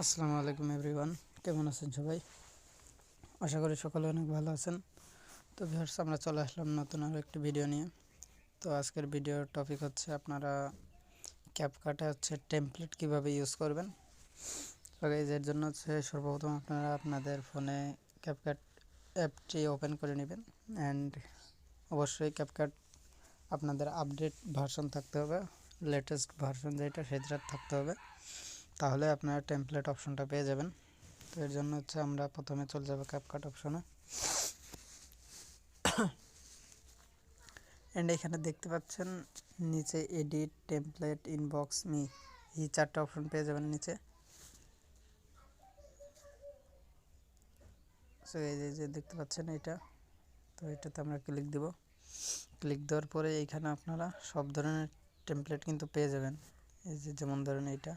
আসসালামু আলাইকুম এভরিওয়ান, কেমন আছেন সবাই? আশা করি সকলে অনেক ভালো আছেন। তো ভিউয়ার্স, আমরা চলে আসলাম নতুন আরও একটি ভিডিও নিয়ে। তো আজকের ভিডিওর টপিক হচ্ছে আপনারা ক্যাপকাটে টেমপ্লেট কিভাবে ইউজ করবেন। তো গাইস, এর জন্য সর্বপ্রথম আপনারা আপনাদের ফোনে ক্যাপকাট অ্যাপটি ওপেন করে নেবেন অ্যান্ড অবশ্যই ক্যাপকাট আপনাদের আপডেট ভার্সন থাকতে হবে, লেটেস্ট ভার্সন যেটা সেটা থাকতে হবে, তাহলে আপনারা টেমপ্লেট অপশনটা পেয়ে যাবেন। তো এর জন্য আমরা প্রথমে চলে যাব ক্যাপকাট অপশনে এন্ড এখানে দেখতে পাচ্ছেন নিচে এডিট, টেমপ্লেট, ইনবক্স, মি, এই চারটা অপশন পেয়ে যাবেন নিচে। সো এই যে দেখতে পাচ্ছেন এটা, তো এটাতে আমরা ক্লিক দিব। ক্লিক দেওয়ার পরে এইখানে আপনারা সব ধরনের টেমপ্লেট কিন্তু পেয়ে যাবেন। এই যে যেমন ধরেন এইটা।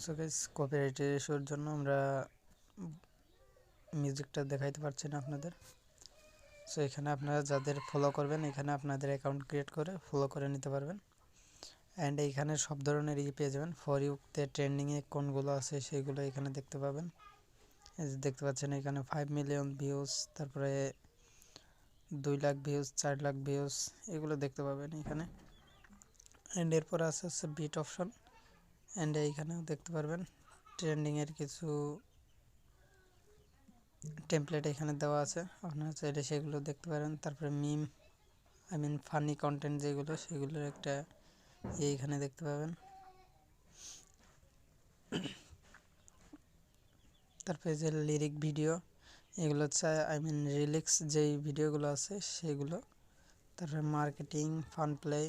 সো গাইস, কপিরাইট ইস্যুর জন্য আমরা মিউজিকটা দেখাইতে পারছি না আপনাদের। সো এখানে আপনারা যাদের ফলো করবেন, এখানে আপনাদের অ্যাকাউন্ট ক্রিয়েট করে ফলো করে নিতে পারবেন। অ্যান্ড এইখানে সব ধরনের পেয়ে যাবেন। ফর ইউতে ট্রেন্ডিংয়ে কোনগুলো আছে সেইগুলো এখানে দেখতে পাবেন। এই যে দেখতে পাচ্ছেন এখানে 5 মিলিয়ন ভিউজ, তারপরে 2 লাখ ভিউজ, 4 লাখ ভিউজ, এগুলো দেখতে পাবেন এখানে। অ্যান্ড এরপর আছে বিট অপশন, অ্যান্ড এইখানেও দেখতে পারবেন ট্রেন্ডিংয়ের কিছু টেমপ্লেট এখানে দেওয়া আছে, আপনারা চাইলে সেগুলো দেখতে পারেন। তারপরে মিম, ফানি কন্টেন্ট যেগুলো, সেগুলোর একটা এইখানে দেখতে পাবেন। তারপরে যে লিরিক ভিডিও, এগুলো রিলিক্স যেই ভিডিওগুলো আছে সেগুলো। তারপরে মার্কেটিং, ফান প্লে,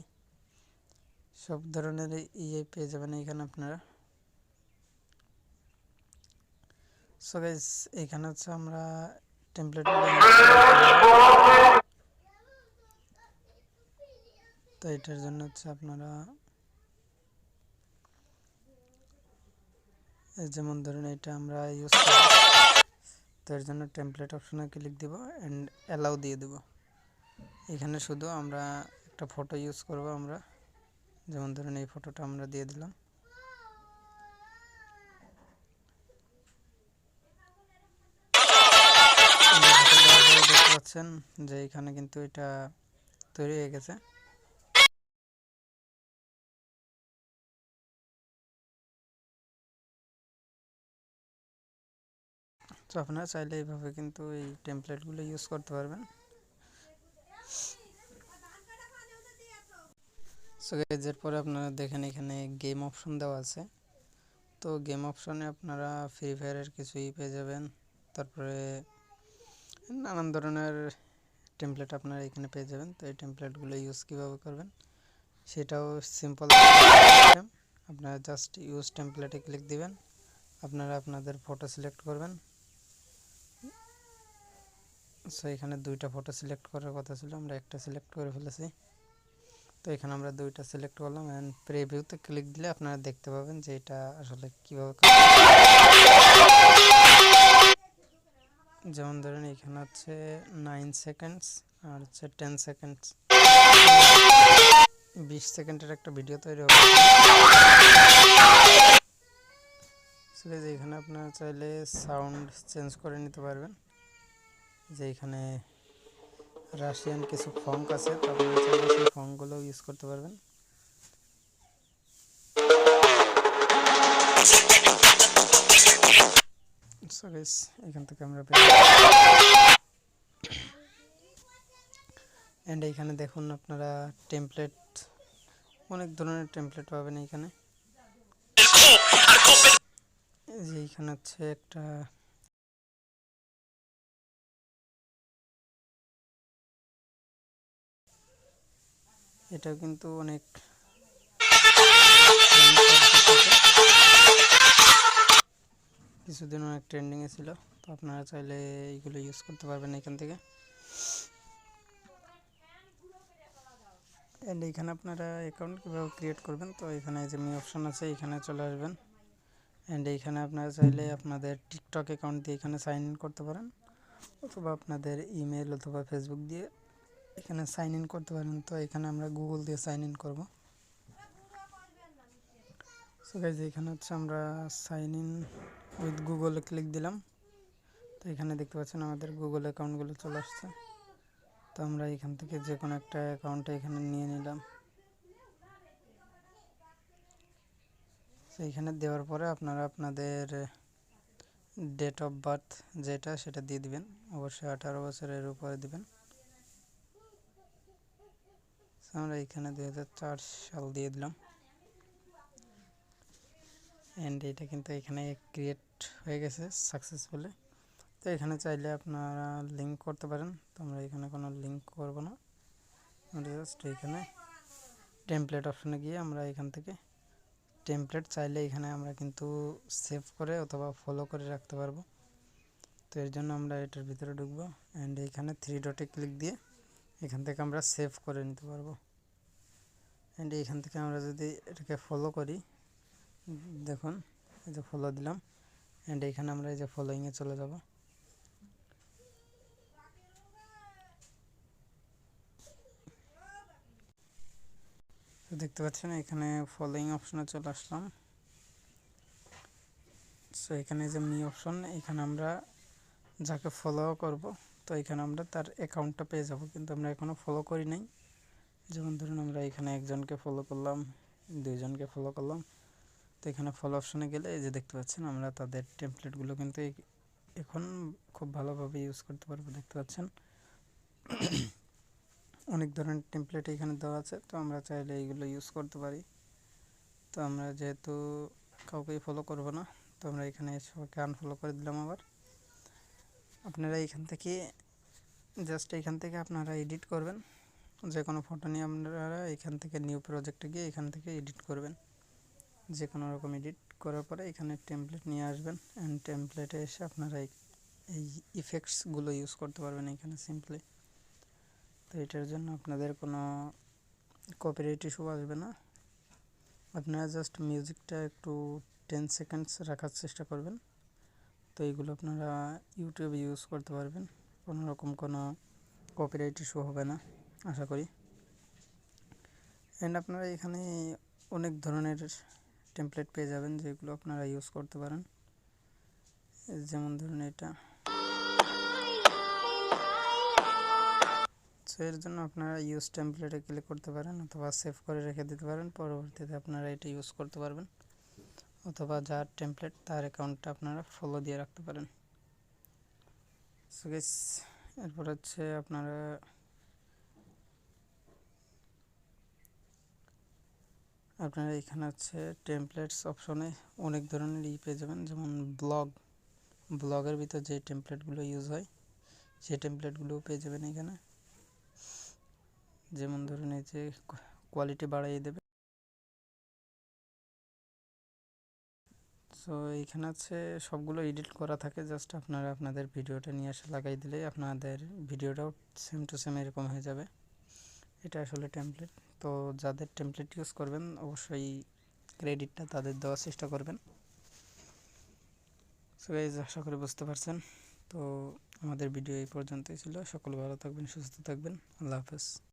সব ধরনের পেয়ে যাবেন এখানে আপনারা। সো গাইস, এখানে আমরা টেমপ্লেটগুলো, তো এটার জন্য আপনারা যেমন ধরুন এটা আমরা ইউজ করি, তো এর জন্য টেমপ্লেট অপশনে ক্লিক দিব অ্যান্ড অ্যালাউ দিয়ে দেব। এখানে শুধু আমরা একটা ফটো ইউজ করব, আমরা যেমন ধরুন এই ফটোটা আমরা দিয়ে দিলাম। দেখতে পাচ্ছেন যে এখানে কিন্তু এটা তৈরি হয়ে গেছে। তো আপনারা চাইলে এইভাবে কিন্তু এই টেমপ্লেটগুলো ইউজ করতে পারবেন। সো গাইস, এরপরে আপনারা দেখেন এখানে গেম অপশন দেওয়া আছে। তো গেম অপশনে আপনারা ফ্রি ফায়ারের কিছুই পেয়ে যাবেন। তারপরে নানান ধরনের টেমপ্লেট আপনারা এখানে পেয়ে যাবেন। তো এই টেমপ্লেটগুলো ইউজ কীভাবে করবেন সেটাও সিম্পল। আপনারা জাস্ট ইউজ টেমপ্লেটে ক্লিক দিবেন, আপনারা আপনাদের ফটো সিলেক্ট করবেন। সো এখানে 2টা ফটো সিলেক্ট করার কথা ছিল, আমরা একটা সিলেক্ট করে ফেলেছি। তো এখানে আমরা 2টা সিলেক্ট করলাম অ্যান্ড প্রিভিউতে ক্লিক দিলে আপনারা দেখতে পাবেন যে এটা আসলে কীভাবে। যেমন ধরেন এখানে 9 সেকেন্ডস আর 10 সেকেন্ডস, 20 সেকেন্ডের একটা ভিডিও তৈরি হবে। এখানে আপনারা চাইলে সাউন্ড চেঞ্জ করে নিতে পারবেন। যে এখানে রাশিয়ান কিছু ফঙ্ক আছে, তো আপনারা চাইলে সেই ফঙ্কগুলো ইউজ করতে পারবেন। সো গাইস, এখান থেকে আমরা এন্ড এইখানে দেখুন আপনারা টেমপ্লেট, অনেক ধরনের টেমপ্লেট পাবেন এইখানে। যে এইখানে একটা এটাও কিন্তু অনেক কিছুদিন অনেক ট্রেন্ডিংয়ে ছিল, তো আপনারা চাইলে এইগুলো ইউজ করতে পারবেন এখান থেকে। এন্ড এইখানে আপনারা অ্যাকাউন্ট কীভাবে ক্রিয়েট করবেন, তো এখানে যে মি অপশান আছে এখানে চলে আসবেন। অ্যান্ড এইখানে আপনারা চাইলে আপনাদের টিকটক অ্যাকাউন্ট দিয়ে এখানে সাইন ইন করতে পারেন, অথবা আপনাদের ইমেল অথবা ফেসবুক দিয়ে এখানে সাইন ইন করতে পারেন। তো এখানে আমরা গুগল দিয়ে সাইন ইন করব। সো সো গাইজ এখানে হচ্ছে আমরা সাইন ইন উইথ গুগলে ক্লিক দিলাম। তো এখানে দেখতে পাচ্ছেন আমাদের গুগল অ্যাকাউন্টগুলো চলে আসছে। তো আমরা এখান থেকে যে কোনো একটা অ্যাকাউন্টে এখানে নিয়ে নিলাম। তো এখানে দেওয়ার পরে আপনারা আপনাদের ডেট অফ বার্থ যেটা সেটা দিয়ে দিবেন, অবশ্যই 18 বছরের উপরে দিবেন। আমরা এখানে 2004 সাল দিয়ে দিলাম। অ্যান্ড এটা কিন্তু এখানে ক্রিয়েট হয়ে গেছে সাকসেসফুলি। তো এখানে চাইলে আপনারা লিঙ্ক করতে পারেন, তো আমরা এখানে কোনো লিঙ্ক করব না। আমরা জাস্ট এখানে টেমপ্লেট অপশনে গিয়ে আমরা এখান থেকে টেমপ্লেট চাইলে এখানে আমরা কিন্তু সেভ করে অথবা ফলো করে রাখতে পারবো। তো এর জন্য আমরা এটার ভিতরে ঢুকবো অ্যান্ড এখানে 3 ডটে ক্লিক দিয়ে এখান থেকে আমরা সেভ করে নিতে পারবো। অ্যান্ড এখান থেকে আমরা যদি এটাকে ফলো করি, দেখুন এই যে ফলো দিলাম অ্যান্ড এখানে আমরা এই যে ফলোইংয়ে চলে যাব। তো দেখতে পাচ্ছেন এখানে ফলোইং অপশনে চলে আসলাম। সো এখানে যে মি অপশন, এখানে আমরা যাকে ফলো করব তো এখানে আমরা তার অ্যাকাউন্টটা পেয়ে যাব, কিন্তু আমরা এখনও ফলো করি নাই। যেমন ধরুন আমরা এখানে একজনকে ফলো করলাম, দুইজনকে ফলো করলাম। তো এখানে ফলো অপশনে গেলে এই যে দেখতে পাচ্ছেন আমরা তাদের টেমপ্লেটগুলো কিন্তু এখন খুব ভালোভাবে ইউজ করতে পারবো। দেখতে পাচ্ছেন অনেক ধরনের টেমপ্লেট এখানে দেওয়া আছে, তো আমরা চাইলে এইগুলো ইউজ করতে পারি। তো আমরা যেহেতু কাউকেই ফলো করব না, তো আমরা এখানে সবাইকে আনফলো করে দিলাম। আবার আপনারা এখান থেকে জাস্ট এখান থেকে আপনারা এডিট করবেন, যে কোনো ফটো নিয়ে আপনারা এখান থেকে নিউ প্রজেক্টে গিয়ে এখান থেকে এডিট করবেন। যে কোনো রকম এডিট করার পরে এখানে টেমপ্লেট নিয়ে আসবেন অ্যান্ড টেমপ্লেটে এসে আপনারা এই ইফেক্টসগুলো ইউজ করতে পারবেন এখানে সিম্পলি। তো এটার জন্য আপনাদের কোনো কপিরাইট ইস্যু আসবে না। আপনারা জাস্ট মিউজিকটা একটু 10 সেকেন্ডস রাখার চেষ্টা করবেন। তো এইগুলো আপনারা ইউটিউবে ইউজ করতে পারবেন, কোনো রকম কোনো কপিরাইট ইস্যু হবে না আশা করি। অ্যান্ড আপনারা এখানে অনেক ধরনের টেমপ্লেট পেয়ে যাবেন যেগুলো আপনারা ইউজ করতে পারেন। যেমন ধরুন এটা, সো এর জন্য আপনারা ইউজ টেমপ্লেটে ক্লিক করতে পারেন অথবা সেভ করে রেখে দিতে পারেন। পরবর্তীতে আপনারা এটা ইউজ করতে পারবেন, অথবা যার টেমপ্লেট তার অ্যাকাউন্টটা আপনারা ফলো দিয়ে রাখতে পারেন। সো গাইস, এরপর হচ্ছে আপনারা এখানে হচ্ছে টেমপ্লেটস অপশনে অনেক ধরনের পেয়ে যাবেন। যেমন ব্লগের ভিতর যে টেমপ্লেটগুলো ইউজ হয় সেই টেমপ্লেটগুলোও পেয়ে যাবেন এখানে। যেমন ধরুন এই যে কোয়ালিটি বাড়িয়ে দেবে। সো এইখানে হচ্ছে সবগুলো এডিট করা থাকে, জাস্ট আপনারা আপনাদের ভিডিওটা নিয়ে এসে লাগাই দিলেই আপনাদের ভিডিওটাও সেম টু সেম এরকম হয়ে যাবে। এটা আসলে টেমপ্লেট। তো যাদের টেমপ্লেট ইউজ করবেন অবশ্যই ক্রেডিটটা তাদের দেওয়ার চেষ্টা করবেন। সো গাইস, আশা করি বুঝতে পারছেন। তো আমাদের ভিডিও এই পর্যন্তই ছিল। সকলে ভালো থাকবেন, সুস্থ থাকবেন। আল্লাহ হাফেজ।